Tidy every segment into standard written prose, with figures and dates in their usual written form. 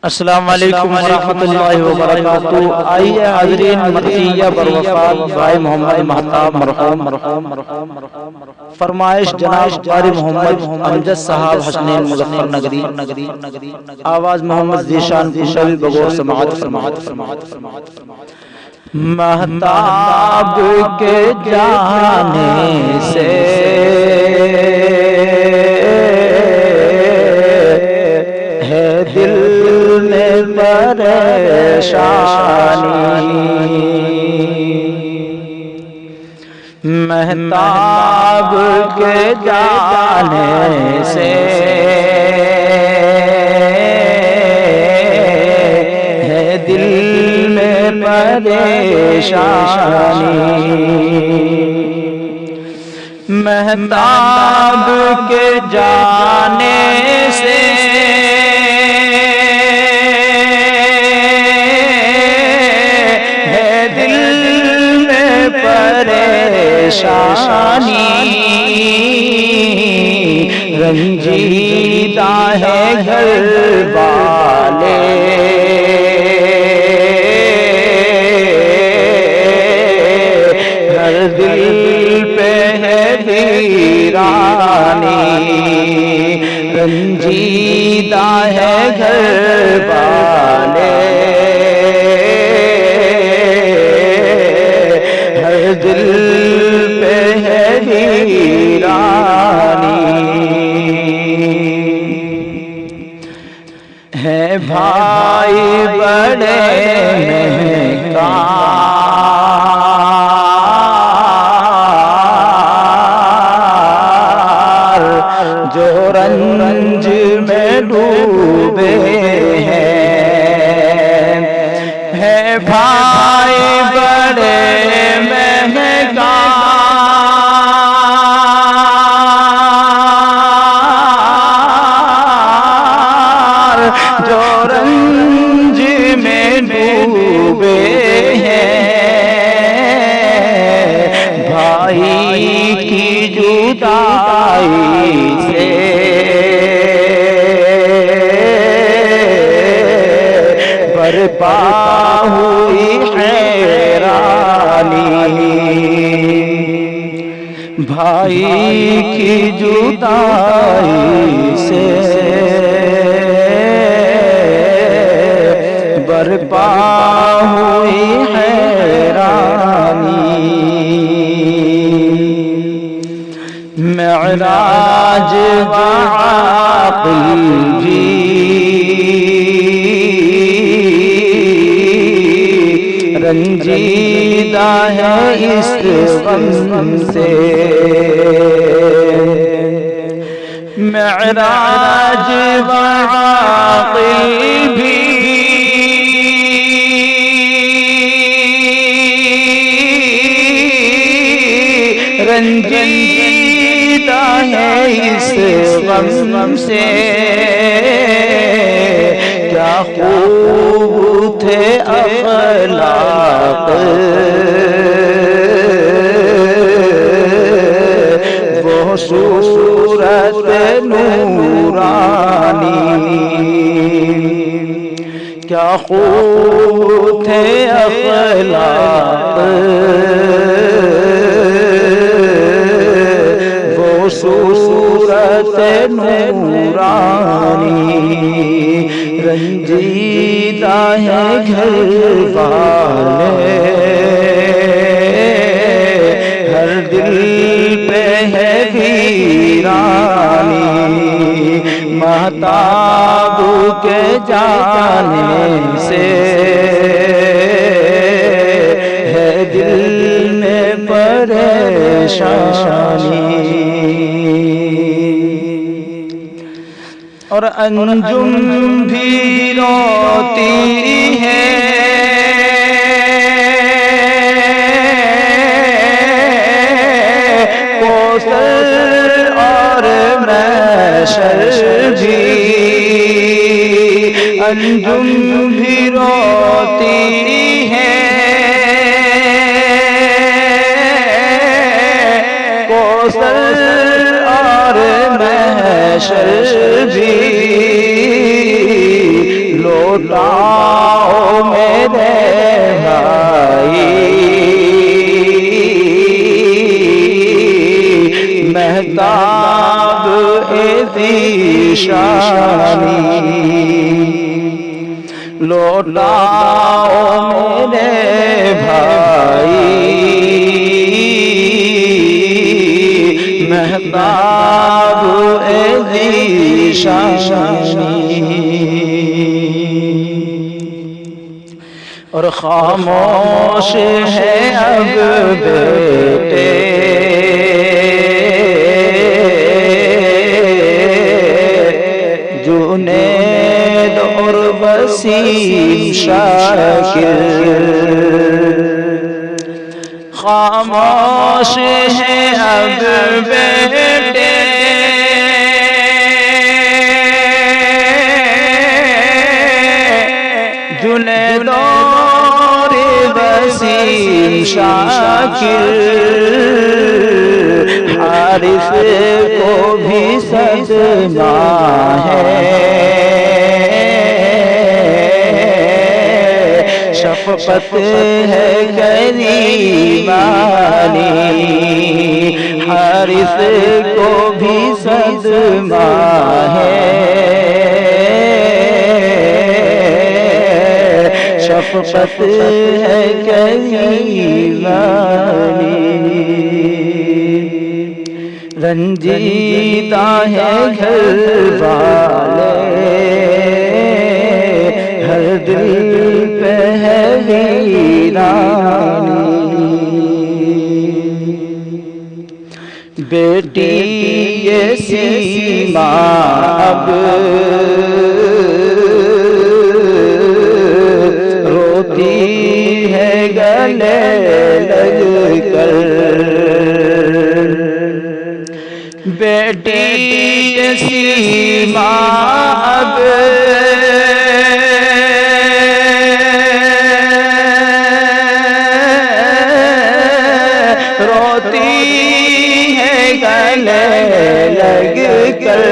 अस्सलाम वालेकुम वरहमतुल्लाहि वबरकातुहू। आइए हाज़रीन, मरज़िया बरवफ़ात भाई मोहम्मद महताब मरहूम फरमाइश जनाब कारी मोहम्मद अमजद साहब हसनैन मुज़फ़्फ़रनगरी, आवाज़ मोहम्मद ज़ीशान कुंडल बगौर समाअत फरमात। महताब के जाने से है दिल में परेशानी, महताब के जाने से है दिल में परेशानी, महताब के जाने से है दिल में परेशानी, रंजीदा है घर वाले, हर दिल पे है वीरानी, रंजीदा है घर वाले, हर दिल पे है वीरानी, है भाई बड़े मेहमान जो रंज में डूबे हैं, है भाई बड़े मेहमान जो रंज में डूबे हैं, भाई की जुदाई से बरपा हुई हैरानी, भाई की जुदाई से बरपा हुई हैरानी, मेराज आक़िल भी रंजीदा है इस गम से, मेराज आक़िल भी रंजीदा है इस गम से, क्या खूब थे अख़लाक़ वो सूरत नूरानी, क्या खूब थे अख़लाक़ वो सूरत नूरानी, रंजीदा है घर वाले, हर दिल पे है वीरानी, महताब के जाने से है दिल में परेशानी, और अंजुम भी रोती है कौसर और महशर भी, अंजुम भी रोती है कौसर और महशर भी, लो लौटाओ मेरे भाई, महताब ज़ीशानी, लौटाओ मेरे भाई, महताब ज़ीशानी। और खामोश है अब बेटे जुनैद और वसीम शाकिर, खामोश है अब बेटे जुनैद और वसीम शाकिर, हारिस को भी सदमा है, शफ़क़त है करीमानी, हारिस को भी सदमा है, शफ़क़त है करीमानी। रंजीदा है घर वाले, हर दिल पे है वीरानी, बेटी ये सीमा अब रोती है गले लग कर, बेटी ये सीमा अब रोती है गले लग कर,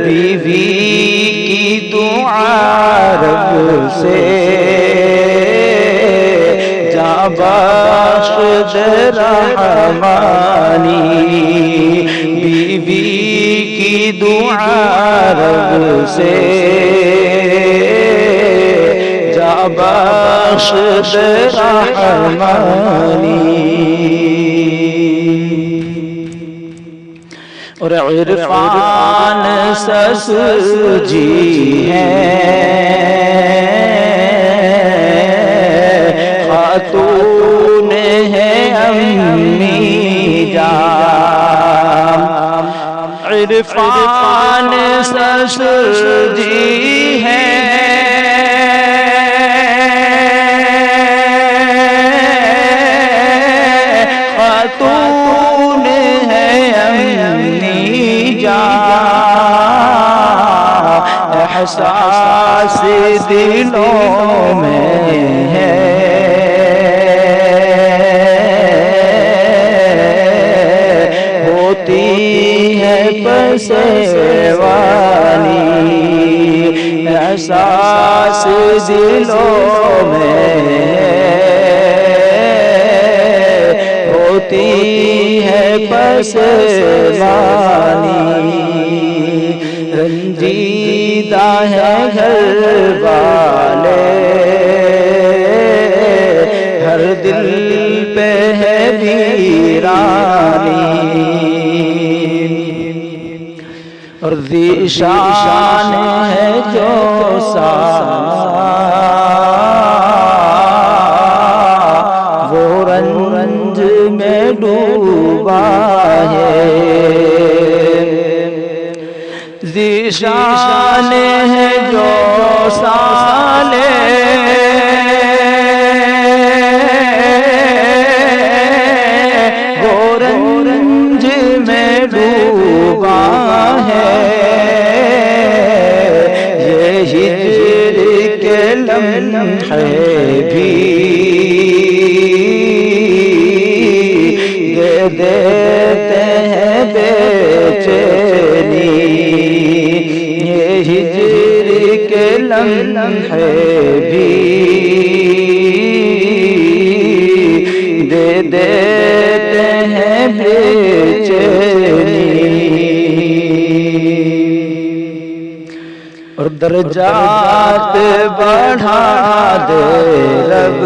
बीवी की दुआ रब से जाबाश रहमानी, बीवी की दुआ रब से जाबाश रहमानी। और इरफान ससुर जी हैं, खातून है अम्मी जान, इरफान ससुर जी हैं, खातून है अम्मी जान, एहसास दिलों में है, होती है पसेवानी, एहसास दिलों में होती है पसेवानी। रंजीदा है घर वाले, हर दिल पे है वीरानी, और ज़ीशान है जो वो रंज में डूबा है, ज़ीशान है जो साले वो रंज में डूबा है, ये हिज्र के लम्हे भी देते हैं बेचैनी, ये हिज्र लम्हे भी दे देते हैं बेचैनी, और दर्जात बढ़ा दे रब,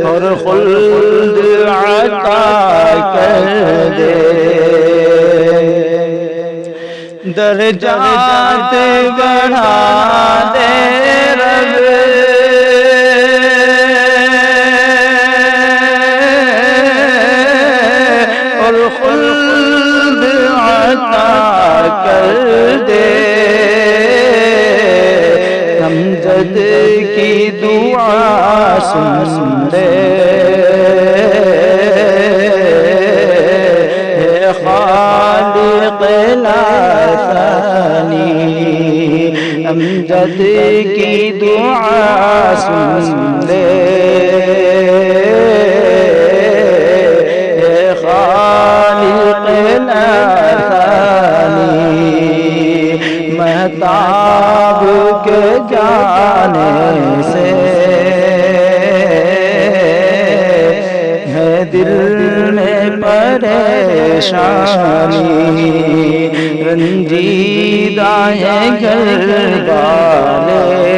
और खुल्द अता कर दे। दर्जात बढ़ा दे रब, और खुल्द अता कर दे। अमजद की दुआ सुन ले, खालिक लासानी। अमजद की दुआ सुन ले, खालिक लासानी। महताब के जाने से है दिल में परेशानी, रंजीदा है घर वाले